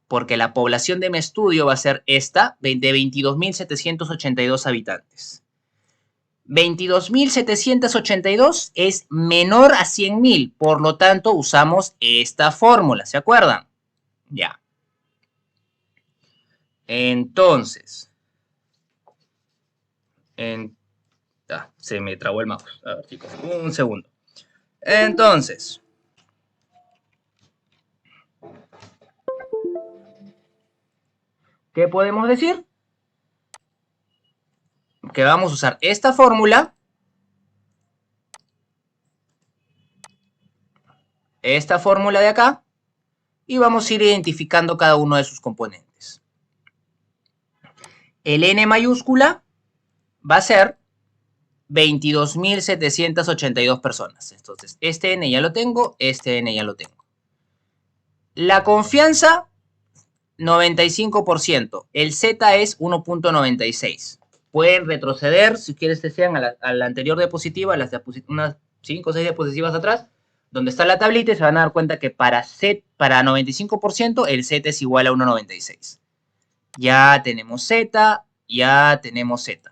porque la población de mi estudio va a ser esta, de 22.782 habitantes. 22.782 es menor a 100.000, por lo tanto usamos esta fórmula, ¿se acuerdan? Ya. Entonces, se me trabó el mouse. A ver, chicos, un segundo. Entonces, ¿qué podemos decir? Que vamos a usar esta fórmula, de acá, y vamos a ir identificando cada uno de sus componentes. El N mayúscula va a ser 22.782 personas. Entonces, este N ya lo tengo, este N ya lo tengo. La confianza, 95%. El Z es 1.96. Pueden retroceder, si quieres que sean a la anterior diapositiva, unas 5 o 6 diapositivas atrás, donde está la tablita, y se van a dar cuenta que para 95% el Z es igual a 1.96. Ya tenemos Z, ya tenemos Z.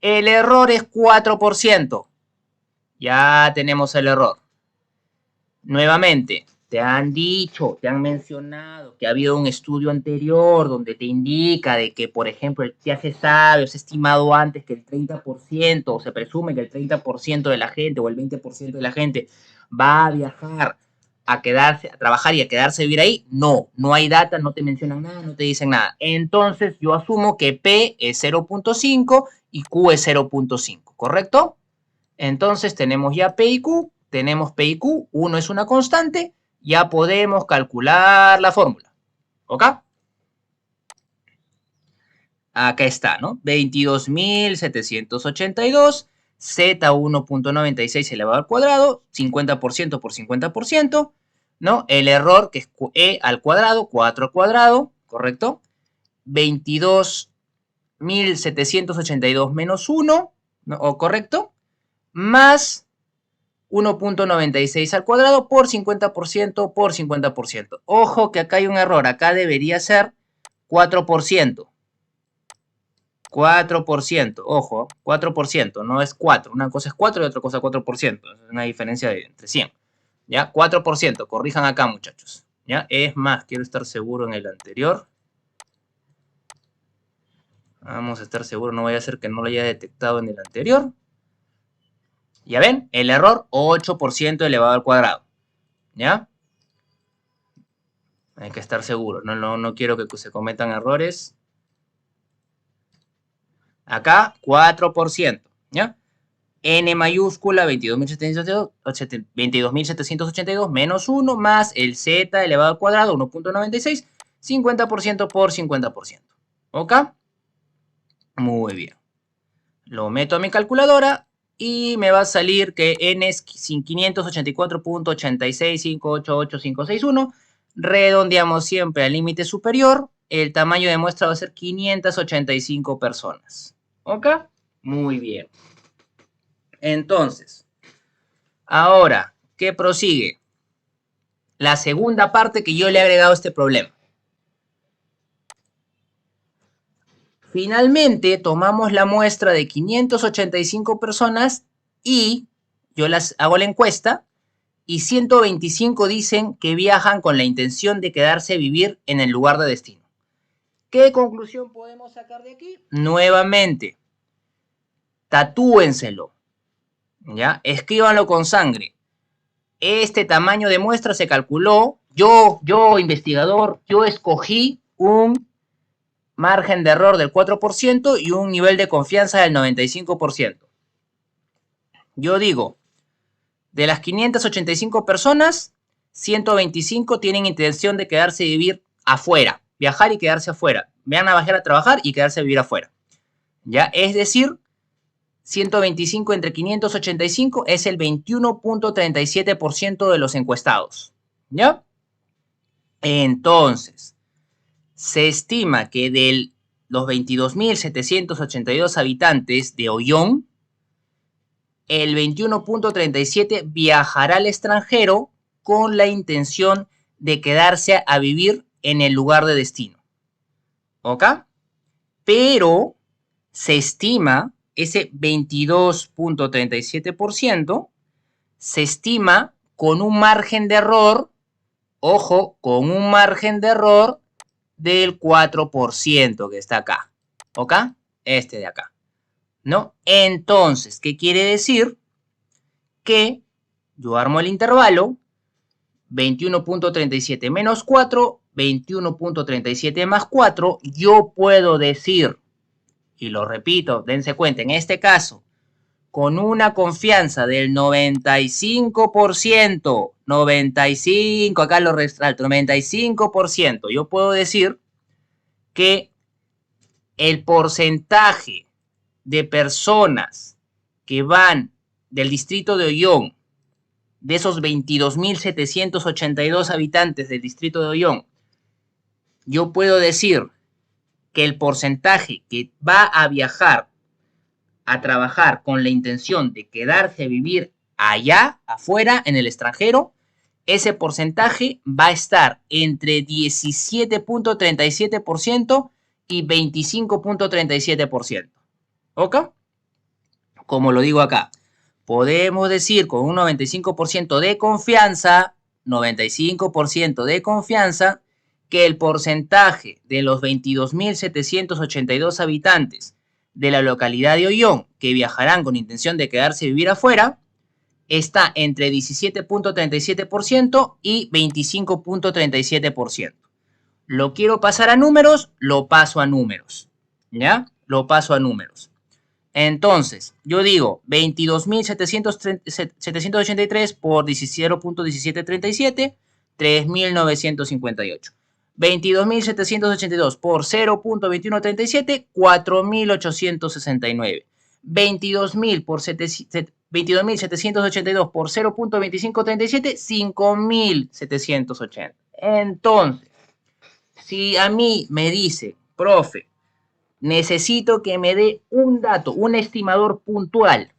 El error es 4%. Ya tenemos el error. Nuevamente, te han dicho, te han mencionado que ha habido un estudio anterior donde te indica de que, por ejemplo, ya se sabe o se ha estimado antes que el 30%, o se presume que el 30% de la gente o el 20% de la gente va a viajar a quedarse, a trabajar y a quedarse a vivir ahí. No, no hay data, no te mencionan nada, no te dicen nada. Entonces, yo asumo que P es 0.5 y Q es 0.5, ¿correcto? Entonces, tenemos ya P y Q. Tenemos P y Q, 1 es una constante, ya podemos calcular la fórmula. ¿Ok? Acá está, ¿no? 22.782, Z 1.96 elevado al cuadrado, 50% por 50%, ¿no? El error, que es E al cuadrado, 4 al cuadrado, ¿correcto? 22.782 menos 1, ¿no? ¿O correcto? Más 1.96 al cuadrado por 50% por 50%. Ojo que acá hay un error. Acá debería ser 4%. 4%. Ojo, 4%. No es 4. Una cosa es 4 y otra cosa es 4%. Es una diferencia de entre 100. ¿Ya? 4%. Corrijan acá, muchachos. ¿Ya? Es más, quiero estar seguro en el anterior. Vamos a estar seguros. No vaya a ser que no lo haya detectado en el anterior. ¿Ya ven? El error, 8% elevado al cuadrado. ¿Ya? Hay que estar seguro. No quiero que se cometan errores. Acá, 4%. ¿Ya? N mayúscula, 22.782 menos 1 más el Z elevado al cuadrado, 1.96, 50% por 50%. ¿Ok? Muy bien. Lo meto a mi calculadora y me va a salir que N es 584.86588561. Redondeamos siempre al límite superior. El tamaño de muestra va a ser 585 personas. ¿Ok? Muy bien. Entonces, ahora, ¿qué prosigue? La segunda parte que yo le he agregado a este problema. Finalmente, tomamos la muestra de 585 personas y yo las hago la encuesta y 125 dicen que viajan con la intención de quedarse a vivir en el lugar de destino. ¿Qué conclusión podemos sacar de aquí? Nuevamente, tatúenselo, ¿ya? Escríbanlo con sangre. Este tamaño de muestra se calculó, yo investigador, yo escogí un margen de error del 4% y un nivel de confianza del 95%. Yo digo, de las 585 personas, 125 tienen intención de quedarse y vivir afuera, viajar y quedarse afuera. Van a bajar a trabajar y quedarse a vivir afuera. ¿Ya? Es decir, 125 entre 585 es el 21.37% de los encuestados. ¿Ya? Entonces, se estima que de los 22.782 habitantes de Ollón, el 21.37 viajará al extranjero con la intención de quedarse a vivir en el lugar de destino. ¿Ok? Pero se estima, ese 22.37%, se estima con un margen de error, ojo, con un margen de error del 4% que está acá. ¿Ok? Este de acá. ¿No? Entonces, ¿qué quiere decir? Que yo armo el intervalo 21.37 menos 4, 21.37 más 4, yo puedo decir, y lo repito, dense cuenta, en este caso, con una confianza del 95%, 95, acá lo resalto, 95%, yo puedo decir que el porcentaje de personas que van del distrito de Ollón, de esos 22.782 habitantes del distrito de Ollón, yo puedo decir que el porcentaje que va a viajar a trabajar con la intención de quedarse a vivir allá, afuera, en el extranjero, ese porcentaje va a estar entre 17.37% y 25.37%. ¿Ok? Como lo digo acá, podemos decir con un 95% de confianza, 95% de confianza, que el porcentaje de los 22.782 habitantes de la localidad de Ollón que viajarán con intención de quedarse a vivir afuera está entre 17.37% y 25.37%. Lo quiero pasar a números, lo paso a números. ¿Ya? Lo paso a números. Entonces, yo digo 22.783 por 0.1737, 3.958. 22.782 por 0.2137, 4.869. 22.000 por 22.782 por 0.2537, 5.780. Entonces, si a mí me dice, profe, necesito que me dé un dato, un estimador puntual,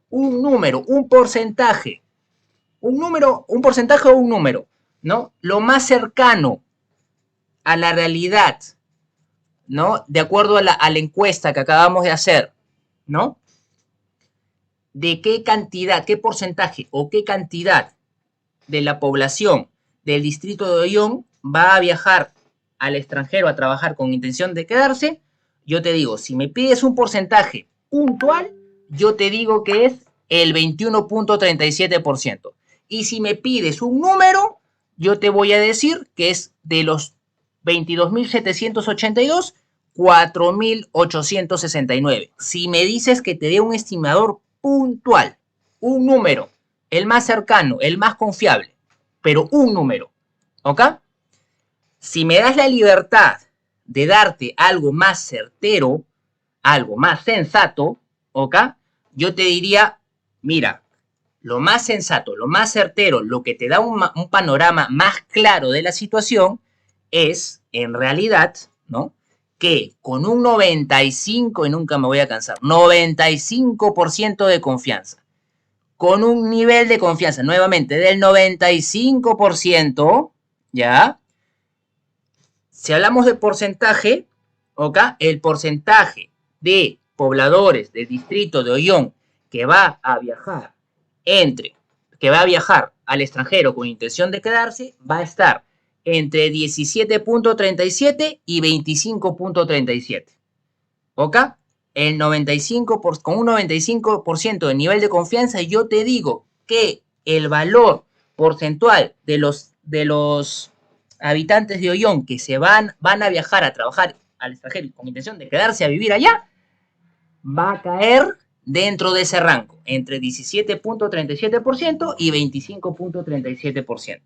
un número, un porcentaje, un porcentaje o un número, ¿no? Lo más cercano a la realidad, ¿no? De acuerdo a la encuesta que acabamos de hacer, ¿no? De qué cantidad, qué porcentaje o qué cantidad de la población del distrito de Ollón va a viajar al extranjero a trabajar con intención de quedarse, yo te digo, si me pides un porcentaje puntual, yo te digo que es el 21.37%. Y si me pides un número, yo te voy a decir que es de los 22.782, 4.869. Si me dices que te dé un estimador puntual, un número, el más cercano, el más confiable, pero un número, ¿ok? Si me das la libertad de darte algo más certero, algo más sensato, ¿ok? Yo te diría, mira, lo más sensato, lo más certero, lo que te da un panorama más claro de la situación es, en realidad, ¿no? Que con un 95, y nunca me voy a cansar, 95% de confianza, con un nivel de confianza, nuevamente, del 95%, ¿ya? Si hablamos de porcentaje, ¿ok? El porcentaje de pobladores del distrito de Ollón que va a viajar al extranjero con intención de quedarse, va a estar entre 17.37 y 25.37. ¿Ok? El 95 con un 95% de nivel de confianza, yo te digo que el valor porcentual de los habitantes de Ollón que van a viajar a trabajar al extranjero con intención de quedarse a vivir allá, va a caer dentro de ese rango, entre 17.37% y 25.37%.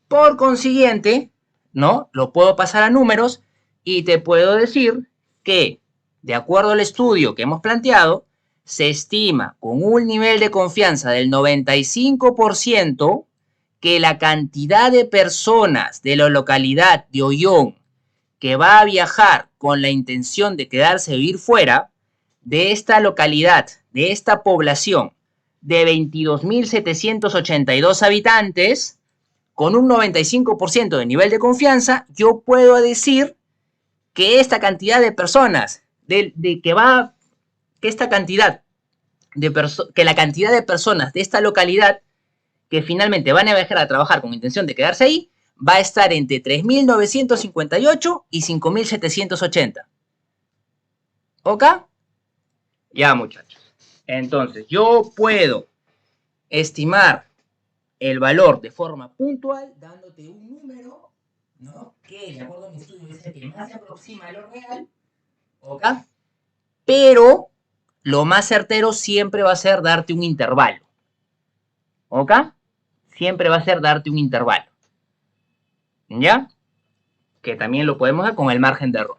Por consiguiente, ¿no? Lo puedo pasar a números y te puedo decir que, de acuerdo al estudio que hemos planteado, se estima con un nivel de confianza del 95% que la cantidad de personas de la localidad de Ollón que va a viajar con la intención de quedarse a vivir fuera de esta localidad, de esta población de 22.782 habitantes, con un 95% de nivel de confianza, yo puedo decir que esta cantidad de personas, que esta cantidad que la cantidad de personas de esta localidad que finalmente van a viajar a trabajar con intención de quedarse ahí, va a estar entre 3.958 y 5.780. ¿Ok? Ya, muchachos. Entonces, yo puedo estimar el valor de forma puntual dándote un número, ¿no? Que, de acuerdo a mi estudio, es el que más se aproxima a lo real. ¿Ok? Pero lo más certero siempre va a ser darte un intervalo. ¿Ok? Siempre va a ser darte un intervalo. ¿Ya? Que también lo podemos hacer con el margen de error.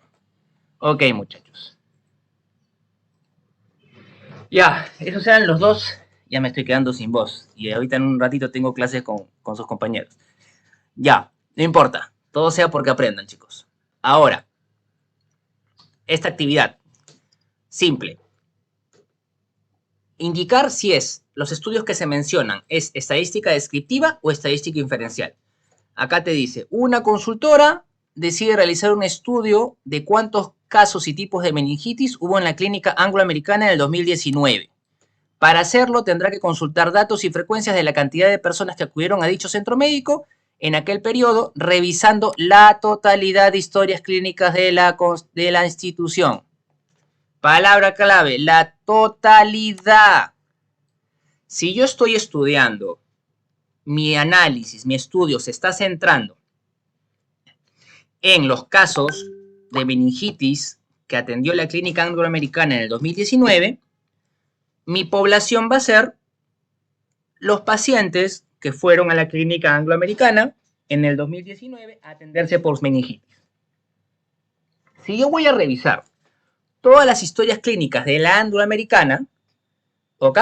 Ok, muchachos. Ya, esos eran los dos. Ya me estoy quedando sin voz. Y ahorita en un ratito tengo clases con sus compañeros. Ya, no importa. Todo sea porque aprendan, chicos. Ahora, esta actividad. Simple. Indicar si los estudios que se mencionan es estadística descriptiva o estadística inferencial. Acá te dice, una consultora decide realizar un estudio de cuántos casos y tipos de meningitis hubo en la clínica angloamericana en el 2019. Para hacerlo tendrá que consultar datos y frecuencias de la cantidad de personas que acudieron a dicho centro médico en aquel periodo, revisando la totalidad de historias clínicas de la institución. Palabra clave, la totalidad. Si yo estoy estudiando, mi análisis, mi estudio se está centrando en los casos de meningitis que atendió la clínica angloamericana en el 2019, mi población va a ser los pacientes que fueron a la clínica angloamericana en el 2019 a atenderse por meningitis. Si yo voy a revisar todas las historias clínicas de la angloamericana, ¿ok?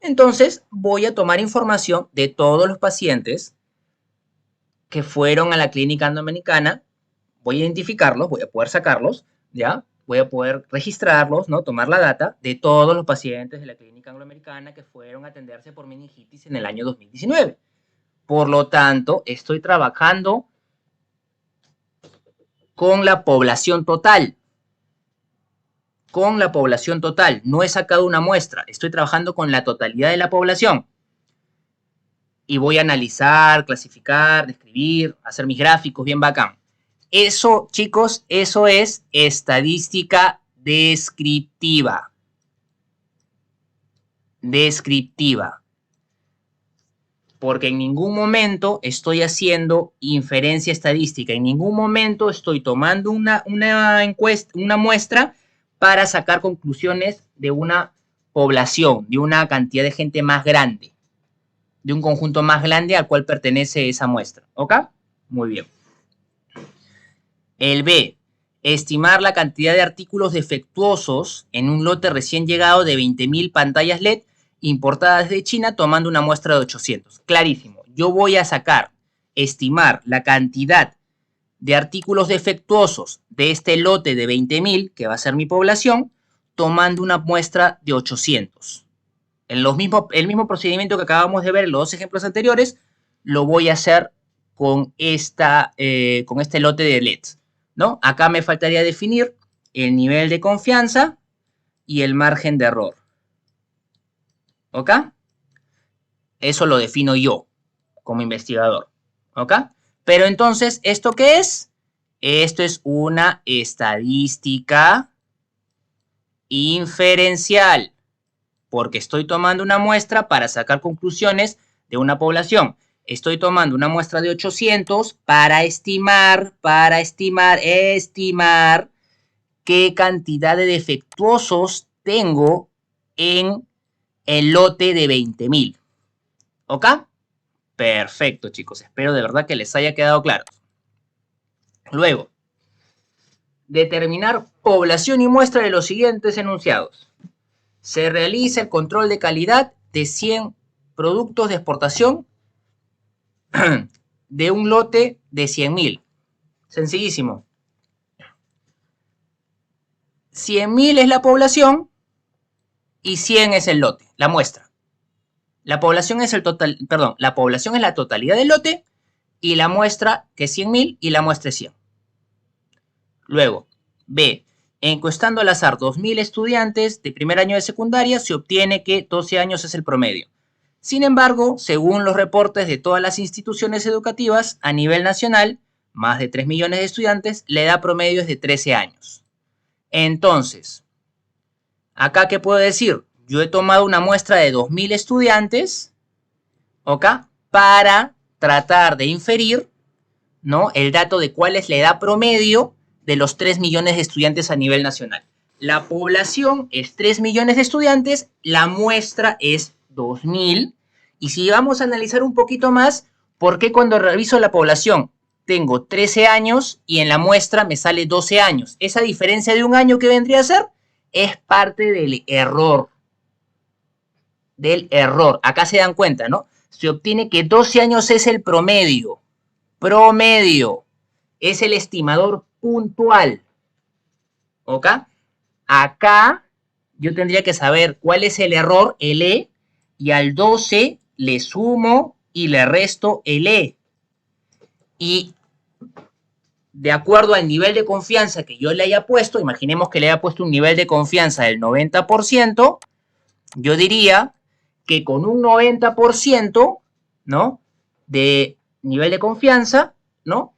Entonces voy a tomar información de todos los pacientes que fueron a la clínica angloamericana, voy a identificarlos, voy a poder sacarlos, ¿ya? Voy a poder registrarlos, ¿no? Tomar la data de todos los pacientes de la clínica angloamericana que fueron a atenderse por meningitis en el año 2019. Por lo tanto, estoy trabajando con la población total. Con la población total. No he sacado una muestra. Estoy trabajando con la totalidad de la población. Y voy a analizar, clasificar, describir, hacer mis gráficos bien bacán. Eso, chicos, eso es estadística descriptiva. Descriptiva. Porque en ningún momento estoy haciendo inferencia estadística, en ningún momento estoy tomando una muestra para sacar conclusiones de una población, de una cantidad de gente más grande, de un conjunto más grande al cual pertenece esa muestra. ¿Ok? Muy bien. El B, estimar la cantidad de artículos defectuosos en un lote recién llegado de 20.000 pantallas LED importadas de China tomando una muestra de 800. Clarísimo. Yo voy a estimar la cantidad de artículos defectuosos de este lote de 20.000, que va a ser mi población, tomando una muestra de 800. El mismo procedimiento que acabamos de ver en los dos ejemplos anteriores, lo voy a hacer con este lote de LEDs, ¿no? Acá me faltaría definir el nivel de confianza y el margen de error. ¿Ok? Eso lo defino yo como investigador. ¿Ok? Pero entonces, ¿esto qué es? Esto es una estadística inferencial, porque estoy tomando una muestra para sacar conclusiones de una población. Estoy tomando una muestra de 800 para estimar qué cantidad de defectuosos tengo en el lote de 20.000. ¿Ok? Perfecto, chicos. Espero de verdad que les haya quedado claro. Luego, determinar población y muestra de los siguientes enunciados. Se realiza el control de calidad de 100 productos de exportación de un lote de 100.000. Sencillísimo. 100.000 es la población y 100 es el lote, la muestra. La población es la población es la totalidad del lote y la muestra que es 100.000 y la muestra es 100. Luego, B. Encuestando al azar 2.000 estudiantes de primer año de secundaria, se obtiene que 12 años es el promedio. Sin embargo, según los reportes de todas las instituciones educativas a nivel nacional, más de 3 millones de estudiantes, la edad promedio es de 13 años. Entonces, ¿acá qué puedo decir? Yo he tomado una muestra de 2.000 estudiantes, ¿ok? Para tratar de inferir, ¿no?, el dato de cuál es la edad promedio de los 3 millones de estudiantes a nivel nacional. La población es 3 millones de estudiantes, la muestra es 2.000. Y si vamos a analizar un poquito más, ¿por qué cuando reviso la población tengo 13 años y en la muestra me sale 12 años? Esa diferencia de un año que vendría a ser es parte del error. Acá se dan cuenta, ¿no? Se obtiene que 12 años es el promedio. Promedio. Es el estimador puntual. ¿Ok? Acá yo tendría que saber cuál es el error, el E, y al 12 le sumo y le resto el E. Y de acuerdo al nivel de confianza que yo le haya puesto, imaginemos que le haya puesto un nivel de confianza del 90%, yo diría que con un 90%, ¿no?, de nivel de confianza, ¿no?,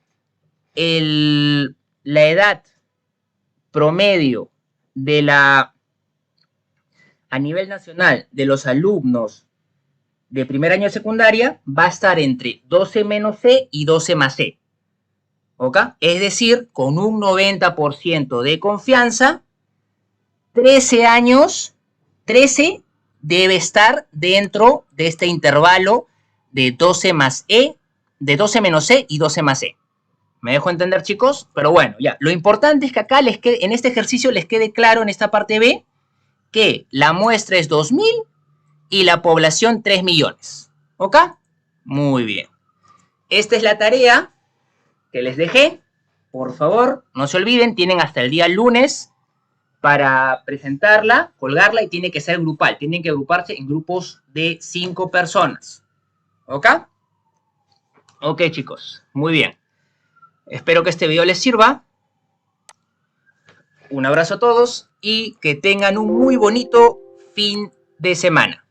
la edad promedio a nivel nacional de los alumnos de primer año de secundaria va a estar entre 12 menos C y 12 más C. ¿Ok? Es decir, con un 90% de confianza, 13 años, 13 debe estar dentro de este intervalo de 12 más E, de 12 menos C y 12 más E. ¿Me dejo entender, chicos? Pero bueno, ya. Lo importante es que acá en este ejercicio les quede claro en esta parte B que la muestra es 2.000 y la población 3 millones. ¿Ok? Muy bien. Esta es la tarea que les dejé. Por favor, no se olviden, tienen hasta el día lunes para presentarla, colgarla, y tiene que ser grupal. Tienen que agruparse en grupos de 5 personas. ¿Ok? Ok, chicos. Muy bien. Espero que este video les sirva. Un abrazo a todos y que tengan un muy bonito fin de semana.